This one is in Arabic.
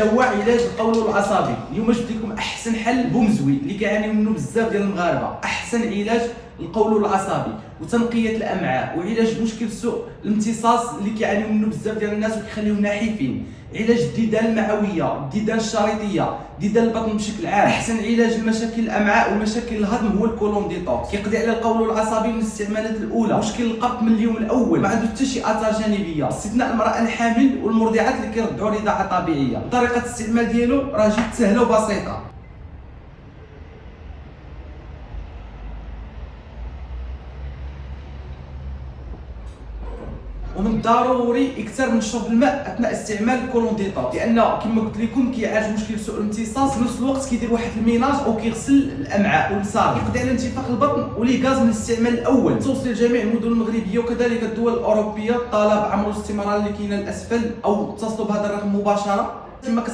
هو علاج القولون العصبي. اليوم جبت لكم احسن حل بومزوي اللي كيعانيو منه بزاف ديال المغاربه. احسن علاج للقولون العصبي وتنقيه الامعاء وعلاج مشكل سوء الامتصاص اللي كيعانيو منه بزاف ديال الناس وكيخليهم ناحفين. علاج الديدان المعويه، الديدان الشريطيه، ديدان البطن بشكل عام. احسن علاج لمشاكل الامعاء ومشاكل الهضم هو الكولون ديتوكس. كيقضي على القولون العصبي من الاستعمالات الاولى. مشكل القبض من اليوم الاول، ما عنده حتى شي اثار جانبيه باستثناء المراه الحامل والمرضعات اللي كيرضعوا رضاعه طبيعيه. طريقه الاستعمال ديالو راه جد سهله وبسيطه. ومن الضروري اكثر من شرب الماء اثناء استعمال الكولون ديتوكس، لان كما قلت لكم كيعالج مشكل سوء الامتصاص في نفس الوقت كيدير واحد الميناج او كيغسل الامعاء والمصاري، كيقضي على انتفاخ البطن ولي غاز من الاستعمال الاول. توصل لجميع المدن المغربيه وكذلك الدول الاوروبيه. الطلب عمرو الاستمرار اللي كاينه الاسفل او اتصلوا بهذا الرقم مباشره.